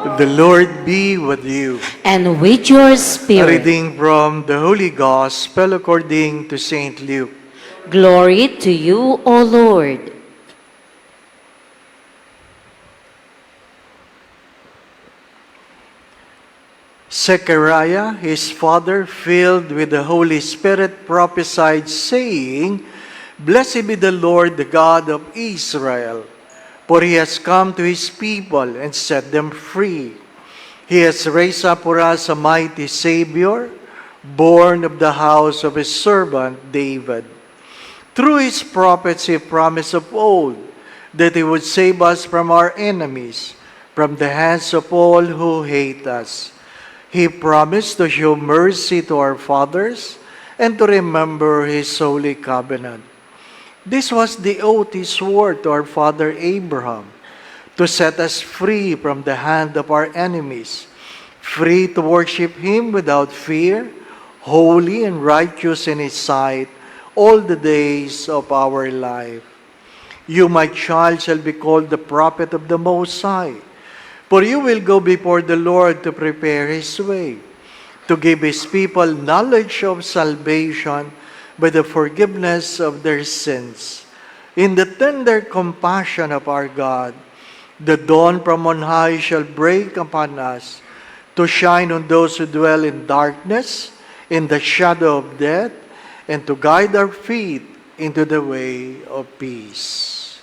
The Lord be with you. And with your A spirit. reading from the Holy Gospel according to St. Luke. Glory to you, O Lord. Zechariah, his father, filled with the Holy Spirit, prophesied, saying, Blessed be the Lord, the God of Israel, for he has come to his people and set them free. He has raised up for us a mighty Savior, born of the house of his servant David. Through his prophets he promised of old that he would save us from our enemies, from the hands of all who hate us. He promised to show mercy to our fathers and to remember his holy covenant. This was the oath he swore to our father Abraham, to set us free from the hand of our enemies, free to worship him without fear, holy and righteous in his sight, all the days of our life. You, my child, shall be called the prophet of the Most High, for you will go before the Lord to prepare his way, to give his people knowledge of salvation by the forgiveness of their sins. In the tender compassion of our God, the dawn from on high shall break upon us, to shine on those who dwell in darkness, in the shadow of death, and to guide our feet into the way of peace.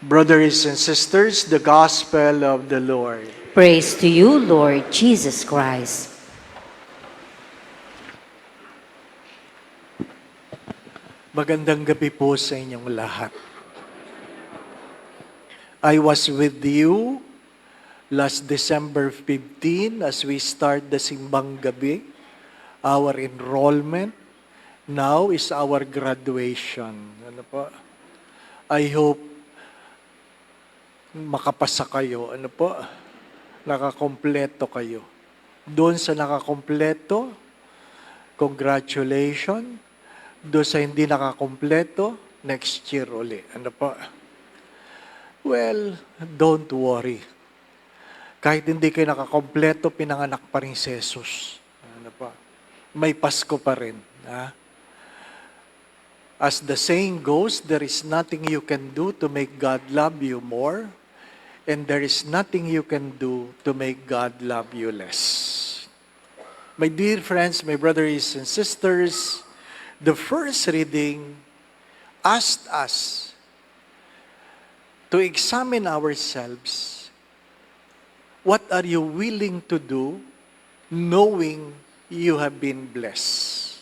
Brothers and sisters, the Gospel of the Lord. Praise to you, Lord Jesus Christ. Magandang gabi po sa inyong lahat. I was with you last December 15 as we start the Simbang Gabi. Our enrollment now is our graduation. Ano po? I hope makapasa kayo. Ano po? Nakakompleto kayo. Doon sa nakakompleto, congratulations. Doon sa hindi nakakompleto, next year uli. Ano po? Well, don't worry. Kahit hindi kayo nakakompleto, pinanganak pa rin si Jesus. Ano po? May Pasko pa rin. Ha? As the saying goes, there is nothing you can do to make God love you more, and there is nothing you can do to make God love you less. My dear friends, my brothers and sisters, the first reading asked us to examine ourselves. What are you willing to do knowing you have been blessed?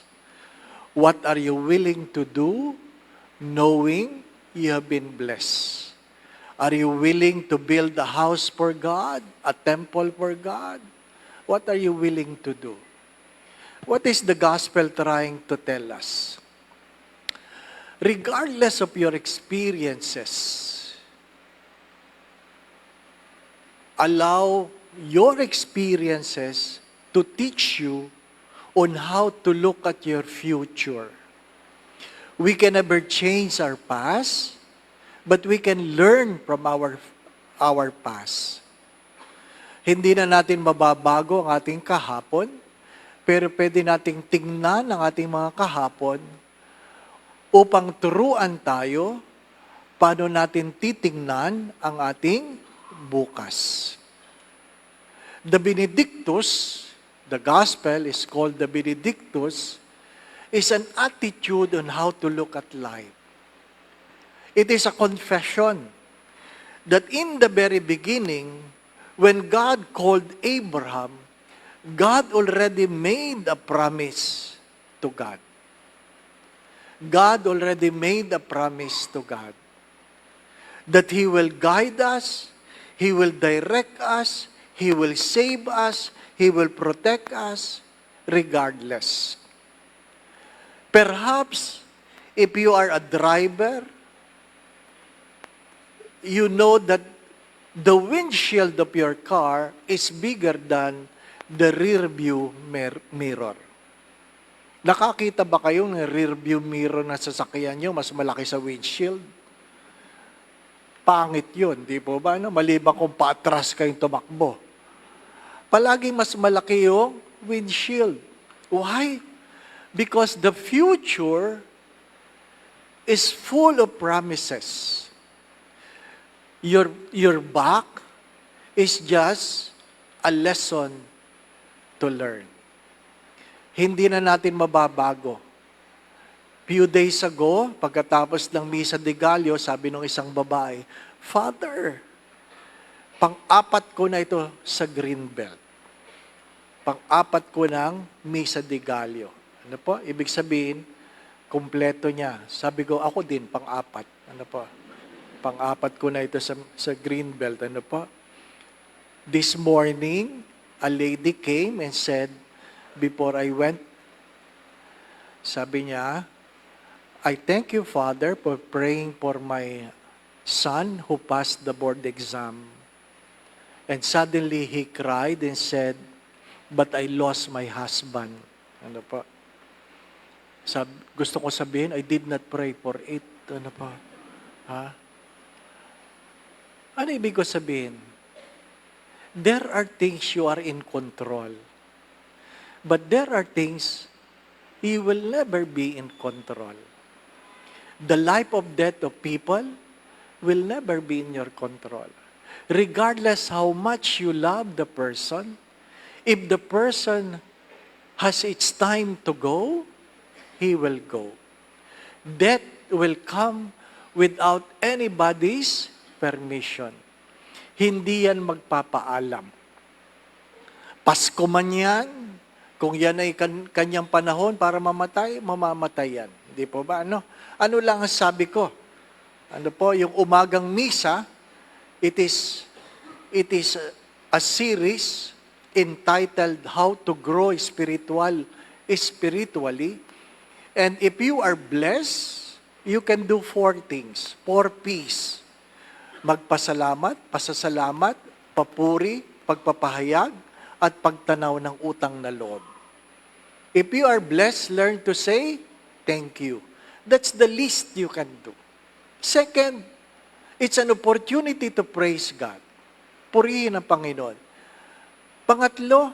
What are you willing to do knowing you have been blessed? Are you willing to build a house for God, a temple for God? What are you willing to do? What is the gospel trying to tell us? Regardless of your experiences, allow your experiences to teach you on how to look at your future. We can never change our past, but we can learn from our past. Hindi na natin mababago ang ating kahapon, pero pwede nating tingnan ang ating mga kahapon upang turuan tayo paano natin titingnan ang ating bukas. The Benedictus, the Gospel is called the Benedictus, is an attitude on how to look at life. It is a confession that in the very beginning, when God called Abraham, God already made a promise to God. God already made a promise to God that He will guide us, He will direct us, He will save us, He will protect us regardless. Perhaps if you are a driver, you know that the windshield of your car is bigger than the rear view mirror. Nakakita ba kayo ng rear view mirror na sasakyan nyo mas malaki sa windshield? Pangit yun, di po ba? Maliban kung paatras kayong tumakbo. Palaging mas malaki yung windshield. Why? Because the future is full of promises. Your back is just a lesson to learn. Hindi na natin mababago. Few days ago, pagkatapos ng Misa de Gallo, sabi ng isang babae, Father, pang-apat ko na ito sa Greenbelt. Pang-apat ko ng Misa de Gallo. Ano po? Ibig sabihin, kumpleto niya. Sabi ko, ako din, pang-apat. Ano po? Pang-apat ko na ito sa Greenbelt. Ano po? This morning, a lady came and said, before I went, sabi niya, I thank you, Father, for praying for my son who passed the board exam. And suddenly he cried and said, but I lost my husband. Ano po? Gusto ko sabihin, I did not pray for it. Ano po? Ha? Ano ibig ko sabihin? There are things you are in control. But there are things you will never be in control. The life of death of people will never be in your control. Regardless how much you love the person, if the person has its time to go, he will go. Death will come without anybody's permission. Hindi yan magpapaalam. Pasko man yan, kung yan ay kanyang panahon para mamatay, mamamatay yan. Hindi po ba? Ano lang ang sabi ko? Ano po, yung umagang misa, it is a series entitled How to Grow Spiritually. And if you are blessed, you can do 4 things. 4 P's. Magpasalamat, pasasalamat, papuri, pagpapahayag, at pagtanaw ng utang na loob. If you are blessed, learn to say, thank you. That's the least you can do. Second, it's an opportunity to praise God. Purihin ang Panginoon. Pangatlo,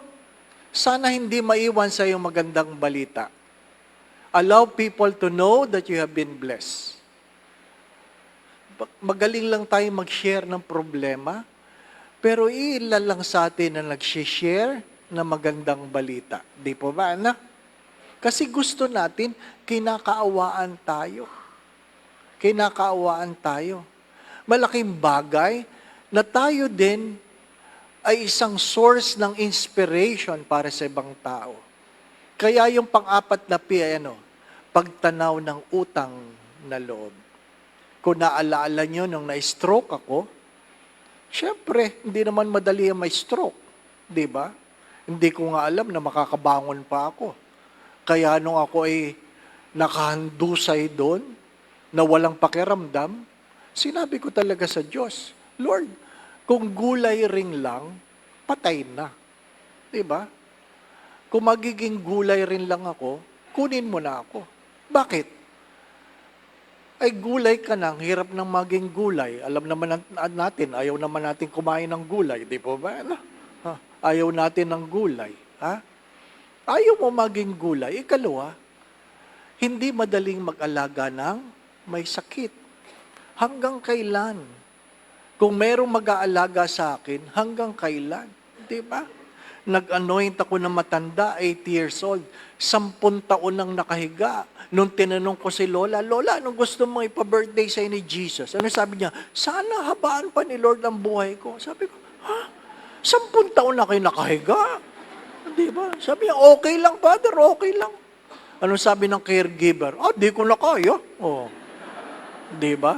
sana hindi maiwan sa iyong magandang balita. Allow people to know that you have been blessed. Magaling lang tayo mag-share ng problema, pero ilan lang sa atin na nag-share ng magandang balita. Di po ba, anak? Kasi gusto natin, kinakaawaan tayo. Kinakaawaan tayo. Malaking bagay na tayo din ay isang source ng inspiration para sa ibang tao. Kaya yung pang-apat na P ay pagtanaw ng utang na loob. Kung naalaala nyo nung na-stroke ako, syempre, hindi naman madali ang may stroke. Di ba? Hindi ko nga alam na makakabangon pa ako. Kaya nung ako ay nakahandusay doon, na walang pakiramdam, sinabi ko talaga sa Diyos, Lord, kung gulay ring lang, patay na. Diba? Kung magiging gulay rin lang ako, kunin mo na ako. Bakit? Ay gulay ka nang, hirap nang maging gulay. Alam naman natin, ayaw naman natin kumain ng gulay. Di po ba? Ayaw natin ng gulay. Ha? Ayaw mo maging gulay. Ikalawa, hindi madaling mag-alaga ng may sakit. Hanggang kailan? Kung merong mag-aalaga sa akin, hanggang kailan? Di ba? Nag-anoint ako ng matanda, 80 years old. 10 taon nang nakahiga. Nung tinanong ko si Lola, Lola, anong gusto mo ipa-birthday sa'yo ni Jesus? Ano sabi niya? Sana habaan pa ni Lord ang buhay ko. Sabi ko, 10 taon na kayo nakahiga. Di ba? Sabi niya, okay lang, Father, okay lang. Anong sabi ng caregiver? Di ko na kaya. Di ba?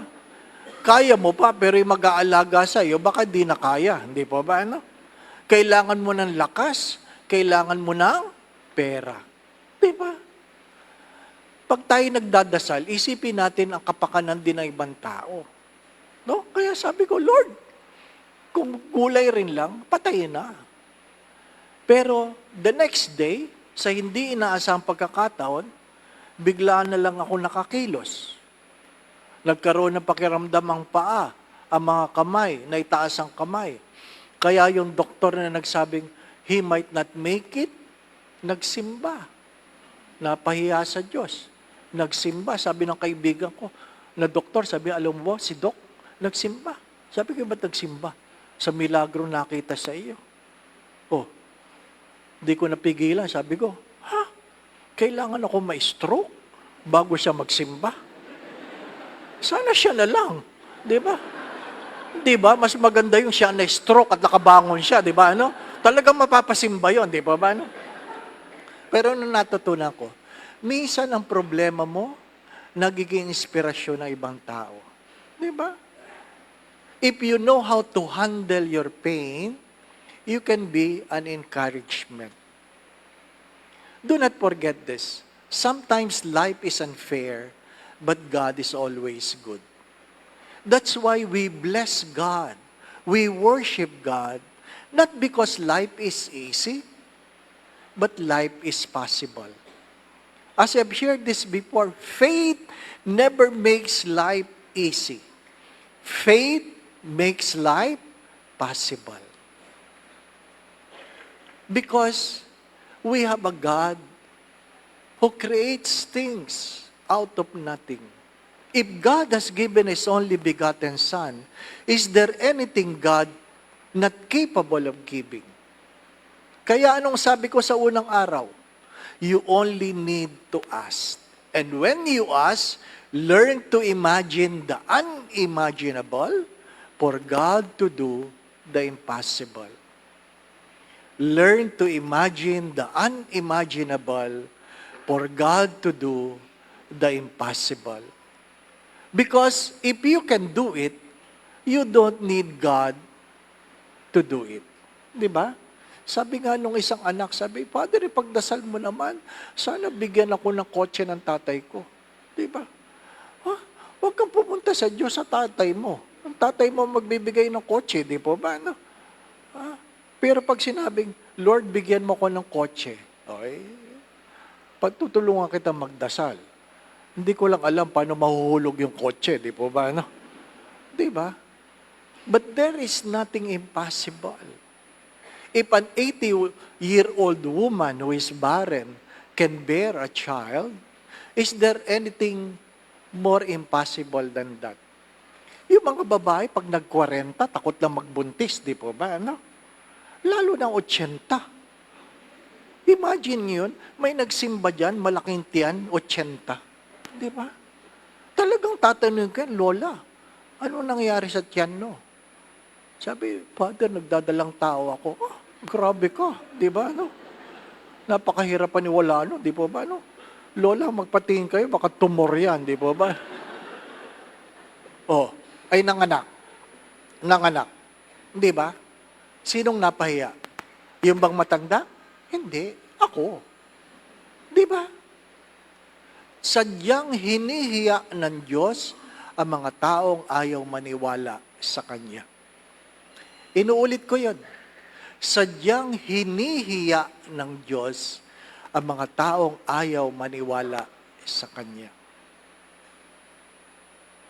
Kaya mo pa, pero yung mag-aalaga sa iyo, baka di na kaya. Hindi po ba? Kailangan mo ng lakas. Kailangan mo ng pera. Di ba? Pag tayo nagdadasal, isipin natin ang kapakanan din ng ibang tao. No? Kaya sabi ko, Lord, kung gulay rin lang, patay na. Pero the next day, sa hindi inaasang pagkakataon, bigla na lang ako nakakilos. Nagkaroon ng pakiramdam ang paa. ang mga kamay, naitaas ang kamay. Kaya yung doktor na nagsabing, he might not make it, nagsimba. Napahiya sa Diyos. Nagsimba. Sabi ng kaibigan ko, na doktor, sabi, alam mo, si Doc, nagsimba. Sabi ko, ba't nagsimba? Sa milagro nakita sa iyo. Oh, di ko napigilan. Sabi ko, kailangan ako ma-stroke bago siya magsimba. Sana siya na lang. Di ba? Di ba? Mas maganda yung siya na stroke at nakabangon siya. Di ba? Ano? Talagang mapapasimba yun. Di ba? Ano? Pero nung natutunan ko, minsan ang problema mo, nagiging inspirasyon ng ibang tao. Di ba? If you know how to handle your pain, you can be an encouragement. Do not forget this. Sometimes life is unfair, but God is always good. That's why we bless God. We worship God, not because life is easy, but life is possible. As I've shared this before, faith never makes life easy. Faith makes life possible. Because we have a God who creates things out of nothing. If God has given His only begotten Son, is there anything God not capable of giving? Kaya anong sabi ko sa unang araw? You only need to ask. And when you ask, learn to imagine the unimaginable for God to do the impossible. Learn to imagine the unimaginable for God to do the impossible. Because if you can do it, you don't need God to do it. Di ba? Sabi nga nung isang anak, sabi, Father, ipagdasal mo naman, sana bigyan ako ng kotse ng tatay ko. Di ba? Huwag kang pupunta sa Diyos sa tatay mo. Ang tatay mo magbibigay ng kotse, di po ba? No? Pero pag sinabing, Lord, bigyan mo ko ng kotse, okay? Pagtutulungan kita magdasal, hindi ko lang alam paano mahuhulog yung kotse, di po ba? No? Di ba? But there is nothing impossible. If an 80-year-old woman who is barren can bear a child, is there anything more impossible than that? Yung mga babae, pag nag-40, takot lang magbuntis, di po ba? Ano? Lalo ng 80. Imagine yun, may nagsimba dyan, malaking tiyan, 80. Di ba? Talagang tatanungin ka, Lola, ano nangyari sa tiyan no? Sabi, Father, nagdadalang tao ako. Oh, grabe ka, di ba? No? Napakahirap paniwala, no? Di po ba? No? Lola, magpatingin kayo, baka tumor yan, di po ba? Oh, ay nanganak. Nanganak. Di ba? Sinong napahiya? Yung bang matanda? Hindi. Ako. Di ba? Sadyang hinihiya ng Diyos ang mga taong ayaw maniwala sa Kanya. Inuulit ko yun. Sadyang hinihiya ng Diyos ang mga taong ayaw maniwala sa Kanya.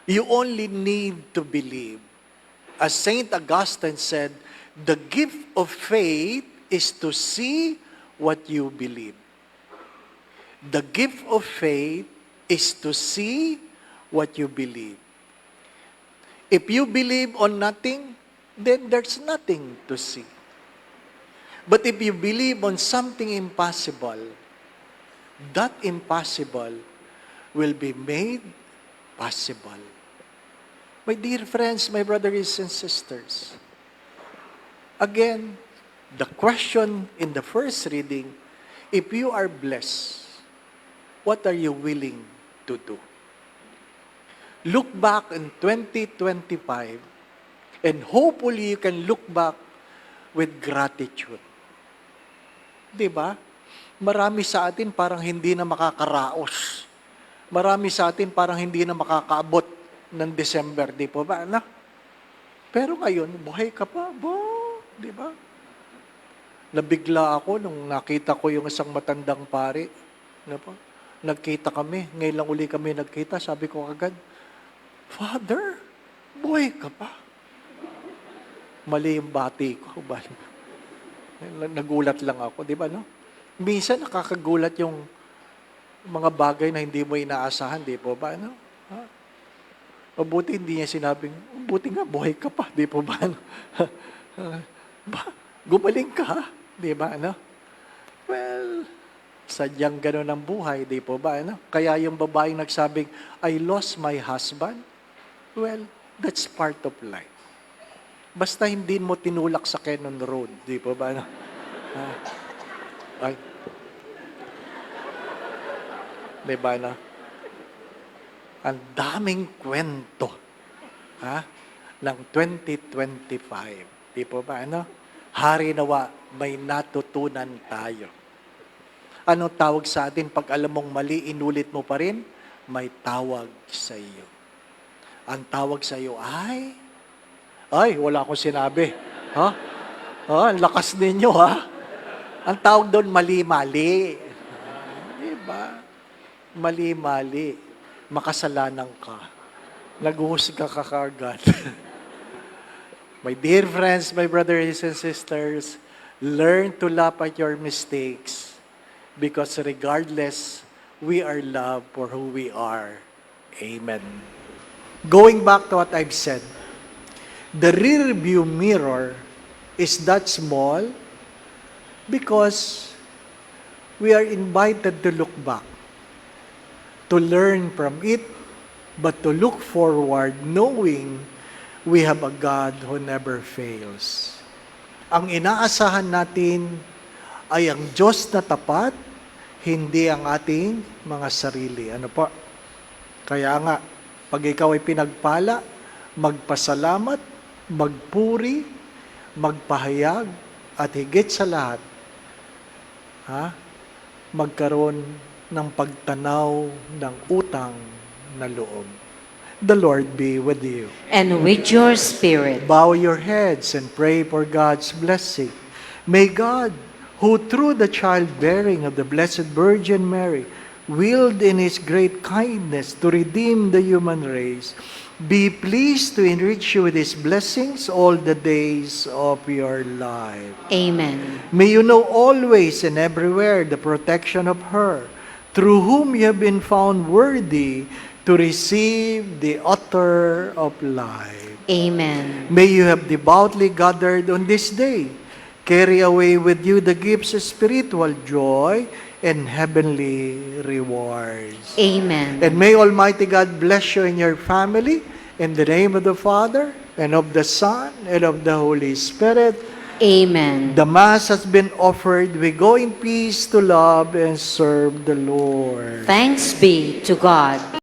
You only need to believe. As Saint Augustine said, the gift of faith is to see what you believe. The gift of faith is to see what you believe. If you believe on nothing, then there's nothing to see. But if you believe on something impossible, that impossible will be made possible. My dear friends, my brothers and sisters, again, the question in the first reading, if you are blessed, what are you willing to do? Look back in 2025, and hopefully you can look back with gratitude. Di ba? Marami sa atin parang hindi na makakaraos. Marami sa atin parang hindi na makakaabot ng December, di po ba? Pero ngayon, buhay ka pa. Di ba? Nabigla ako nung nakita ko yung isang matandang pari. Di ba? Nagkita kami. Ngayon lang uli kami nagkita. Sabi ko agad, Father, buhay ka pa. Mali yung bati ko. Nagulat lang ako, di ba, no? Minsan nakakagulat yung mga bagay na hindi mo inaasahan, di po ba, no? Ha? Mabuti hindi niya sinabing, buti nga, buhay ka pa, di po ba, no? Gumaling ka, di ba, no? Well, sadyang gano'n ang buhay, di po ba, no? Kaya yung babaeng nagsabing, I lost my husband, well, that's part of life. Basta hindi mo tinulak sa Cannon Road, di po ba, no? Ay. Di ba, no? Ang daming kwento, ng 2025. Di po ba, ano? Hari nawa, may natutunan tayo. Anong tawag sa atin? Pag alam mong mali, inulit mo pa rin, may tawag sa iyo. Ang tawag sa iyo ay, wala akong sinabi. Ha? Ang lakas ninyo, ha? Ang tawag doon, mali-mali. Diba? Mali-mali. Makasalanan ka. Naghuhusga ka kaagad. My dear friends, my brothers and sisters, learn to laugh at your mistakes because regardless, we are loved for who we are. Amen. Going back to what I've said, the rear view mirror is that small because we are invited to look back, to learn from it, but to look forward knowing we have a God who never fails. Ang inaasahan natin ay ang Diyos na tapat, hindi ang ating mga sarili. Ano po? Kaya nga, pag ikaw ay pinagpala, magpasalamat, magpuri, magpahayag, at higit sa lahat, magkaroon ng pagtanaw ng utang na loob. The Lord be with you. And with your spirit. Bow your heads and pray for God's blessing. May God, who through the childbearing of the Blessed Virgin Mary, willed in His great kindness to redeem the human race, be pleased to enrich you with His blessings all the days of your life. Amen. May you know always and everywhere the protection of her, through whom you have been found worthy to receive the author of life. Amen. May you have devoutly gathered on this day, carry away with you the gifts of spiritual joy and heavenly rewards. Amen. And may Almighty God bless you and your family in the name of the Father, and of the Son, and of the Holy Spirit. Amen. The Mass has been offered. We go in peace to love and serve the Lord. Thanks be to God.